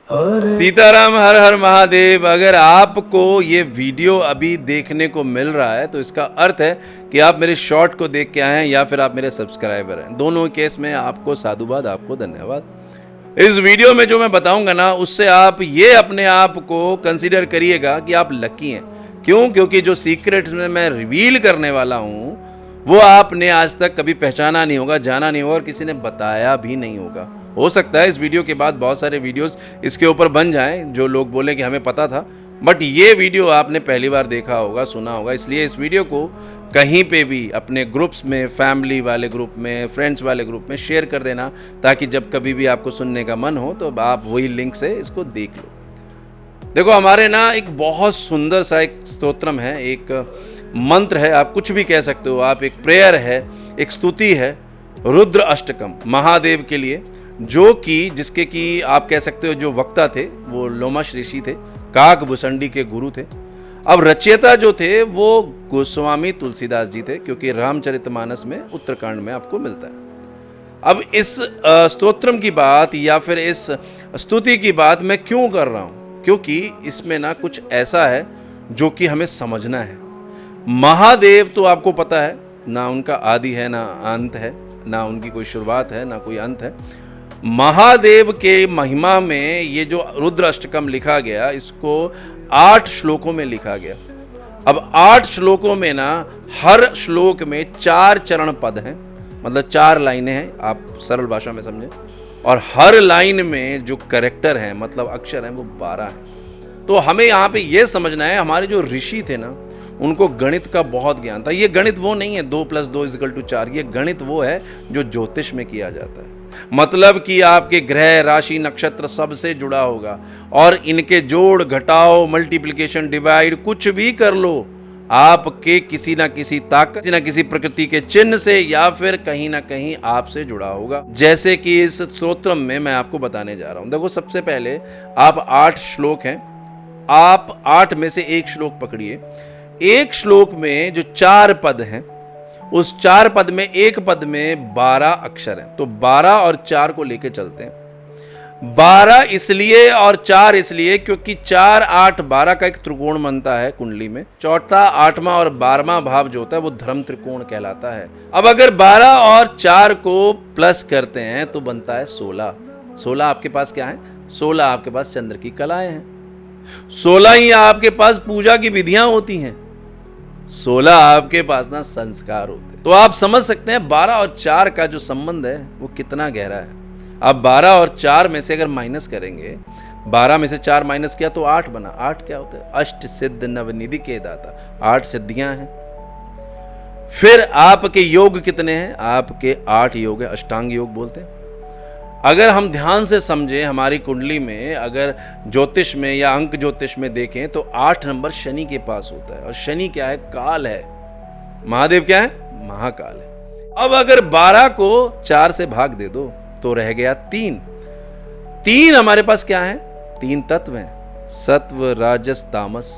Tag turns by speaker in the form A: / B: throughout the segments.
A: सीताराम, हर हर महादेव। अगर आपको ये वीडियो अभी देखने को मिल रहा है तो इसका अर्थ है कि आप मेरे शॉर्ट को देख के आए हैं या फिर आप मेरे सब्सक्राइबर हैं। दोनों केस में आपको साधुवाद, आपको धन्यवाद। इस वीडियो में जो मैं बताऊंगा ना, उससे आप ये अपने आप को कंसीडर करिएगा कि आप लकी हैं। क्यों? क्योंकि जो सीक्रेट्स में मैं रिवील करने वाला हूं वो आपने आज तक कभी पहचाना नहीं होगा, जाना नहीं होगा और किसी ने बताया भी नहीं होगा। हो सकता है इस वीडियो के बाद बहुत सारे वीडियोस इसके ऊपर बन जाएं जो लोग बोले कि हमें पता था, बट ये वीडियो आपने पहली बार देखा होगा, सुना होगा। इसलिए इस वीडियो को कहीं पे भी अपने ग्रुप्स में, फैमिली वाले ग्रुप में, फ्रेंड्स वाले ग्रुप में शेयर कर देना, ताकि जब कभी भी आपको सुनने का मन हो तो आप वही लिंक से इसको देख लो। देखो, हमारे ना एक बहुत सुंदर सा एक स्तोत्रम है, एक मंत्र है, आप कुछ भी कह सकते हो, आप एक प्रेयर है, एक स्तुति है, रुद्र अष्टकम महादेव के लिए, जो कि जिसके कि आप कह सकते हो जो वक्ता थे वो लोमश ऋषि थे, काकभूषणी के गुरु थे। अब रचयिता जो थे वो गोस्वामी तुलसीदास जी थे, क्योंकि रामचरितमानस में उत्तरकांड में आपको मिलता है। अब इस स्तोत्रम की बात या फिर इस स्तुति की बात मैं क्यों कर रहा हूं? क्योंकि इसमें ना कुछ ऐसा है जो कि हमें समझना है। महादेव तो आपको पता है, ना उनका आदि है ना अंत है, ना उनकी कोई शुरुआत है ना कोई अंत है। महादेव के महिमा में ये जो रुद्र अष्टकम लिखा गया, इसको 8 श्लोकों में लिखा गया। अब 8 श्लोकों में ना हर श्लोक में 4 चरण पद हैं, मतलब 4 लाइनें हैं, आप सरल भाषा में समझें। और हर लाइन में जो कैरेक्टर हैं, मतलब अक्षर हैं, वो 12 हैं। तो हमें यहाँ पे ये समझना है, हमारे जो ऋषि थे ना, उनको गणित का बहुत ज्ञान था। ये गणित वो नहीं है 2 + 2 = 4, ये गणित वो है जो ज्योतिष में किया जाता है। मतलब कि आपके ग्रह, राशि, नक्षत्र सबसे जुड़ा होगा और इनके जोड़, घटाओ, मल्टीप्लिकेशन, डिवाइड कुछ भी कर लो, आपके किसी ना किसी ताकत, किसी ना किसी प्रकृति के चिन्ह से या फिर कहीं ना कहीं आपसे जुड़ा होगा। जैसे कि इस स्तोत्रम में मैं आपको बताने जा रहा हूं। देखो, सबसे पहले आप 8 श्लोक हैं, आप 8 में से एक श्लोक पकड़िए। एक श्लोक में जो 4 पद हैं, उस 4 पद में एक पद में 12 अक्षर हैं। तो 12 और 4 को लेके चलते हैं। 12 इसलिए और 4 इसलिए क्योंकि 4, 8, 12 का एक त्रिकोण बनता है कुंडली में। चौथा, 8वां और 12वां भाव जो होता है वो धर्म त्रिकोण कहलाता है। अब अगर 12 और 4 को प्लस करते हैं तो बनता है 16। 16 आपके पास क्या है? 16 आपके पास चंद्र की कलाएं हैं। 16 ही आपके पास पूजा की विधियां होती हैं। 16 आपके पास ना संस्कार होते हैं। तो आप समझ सकते हैं 12 और 4 का जो संबंध है वो कितना गहरा है। अब 12 और 4 में से अगर माइनस करेंगे, 12 में से 4 माइनस किया तो 8 बना। 8 क्या होता है? अष्ट सिद्ध नवनिधि के दाता, 8 सिद्धियां हैं। फिर आपके योग कितने हैं? आपके 8 योग है, अष्टांग योग बोलते हैं। अगर हम ध्यान से समझें, हमारी कुंडली में अगर ज्योतिष में या अंक ज्योतिष में देखें तो 8 नंबर शनि के पास होता है। और शनि क्या है? काल है। महादेव क्या है? महाकाल है। अब अगर 12 को 4 से भाग दे दो तो रह गया 3। 3 हमारे पास क्या है? 3 तत्व हैं, सत्व, राजस, तामस।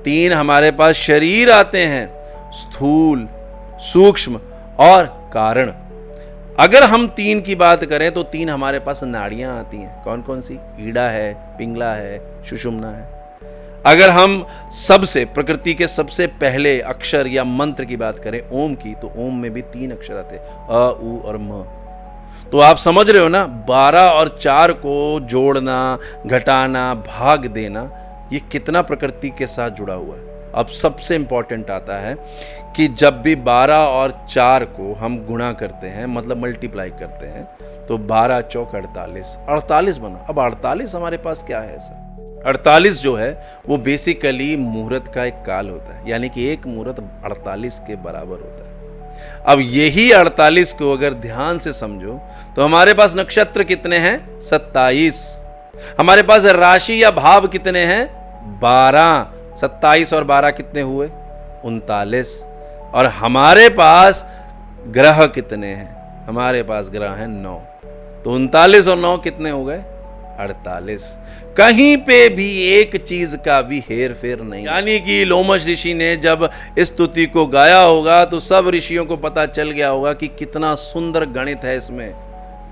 A: 3 हमारे पास शरीर आते हैं, स्थूल, सूक्ष्म और कारण। अगर हम 3 की बात करें तो 3 हमारे पास नाड़ियां आती हैं। कौन कौन सी? ईड़ा है, पिंगला है, सुषुम्ना है। अगर हम सबसे प्रकृति के सबसे पहले अक्षर या मंत्र की बात करें, ओम की, तो ओम में भी 3 अक्षर आते हैं, अ, उ और म। तो आप समझ रहे हो ना, 12 और 4 को जोड़ना, घटाना, भाग देना, ये कितना प्रकृति के साथ जुड़ा हुआ है। अब सबसे इंपॉर्टेंट आता है कि जब भी 12 और 4 को हम गुणा करते हैं, मतलब मल्टीप्लाई करते हैं, तो 12 चौक 48, 48 बना। अब 48 हमारे पास क्या है ऐसा? 48 जो है वो बेसिकली मुहूर्त का एक काल होता है, यानी कि एक मुहूर्त 48 के बराबर होता है। अब यही 48 को अगर ध्यान से समझो तो हमारे पास नक्षत्र कितने हैं? 27। हमारे पास राशि या भाव कितने हैं? 12। 27 और 12 कितने हुए? 39। और हमारे पास ग्रह कितने हैं? हमारे पास ग्रह हैं 9। तो 39 और 9 कितने हो गए? 48। कहीं पे भी एक चीज का भी हेर फेर नहीं। यानी कि लोमश ऋषि ने जब इस स्तुति को गाया होगा तो सब ऋषियों को पता चल गया होगा कि कितना सुंदर गणित है इसमें।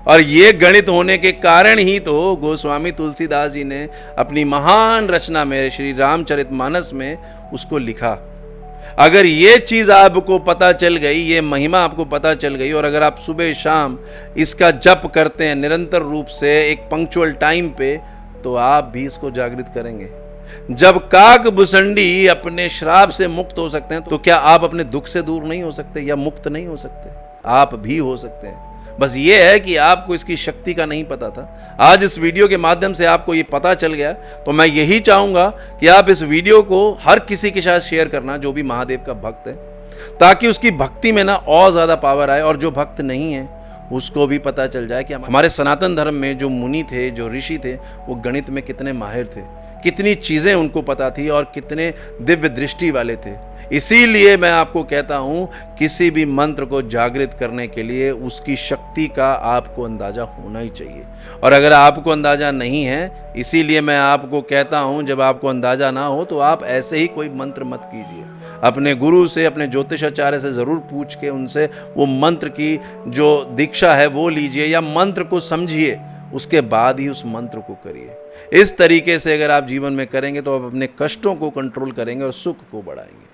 A: और ये गणित होने के कारण ही तो गोस्वामी तुलसीदास जी ने अपनी महान रचना में श्री रामचरितमानस में उसको लिखा। अगर ये चीज आपको पता चल गई, ये महिमा आपको पता चल गई, और अगर आप सुबह शाम इसका जप करते हैं निरंतर रूप से एक पंक्चुअल टाइम पे, तो आप भी इसको जागृत करेंगे। जब काक भुसंडी अपने श्राप से मुक्त हो सकते हैं, तो क्या आप अपने दुख से दूर नहीं हो सकते या मुक्त नहीं हो सकते? आप भी हो सकते हैं। बस ये है कि आपको इसकी शक्ति का नहीं पता था। आज इस वीडियो के माध्यम से आपको ये पता चल गया, तो मैं यही चाहूंगा कि आप इस वीडियो को हर किसी के साथ शेयर करना जो भी महादेव का भक्त है, ताकि उसकी भक्ति में ना और ज्यादा पावर आए, और जो भक्त नहीं है उसको भी पता चल जाए कि हमारे सनातन धर्म में जो मुनि थे, जो ऋषि थे, वो गणित में कितने माहिर थे, कितनी चीजें उनको पता थी और कितने दिव्य दृष्टि वाले थे। इसीलिए मैं आपको कहता हूं, किसी भी मंत्र को जागृत करने के लिए उसकी शक्ति का आपको अंदाजा होना ही चाहिए। और अगर आपको अंदाजा नहीं है, इसीलिए मैं आपको कहता हूं, जब आपको अंदाजा ना हो तो आप ऐसे ही कोई मंत्र मत कीजिए। अपने गुरु से, अपने ज्योतिषाचार्य से जरूर पूछ के उनसे वो मंत्र की जो दीक्षा है वो लीजिए, या मंत्र को समझिए, उसके बाद ही उस मंत्र को करिए। इस तरीके से अगर आप जीवन में करेंगे तो आप अपने कष्टों को कंट्रोल करेंगे और सुख को बढ़ाएंगे।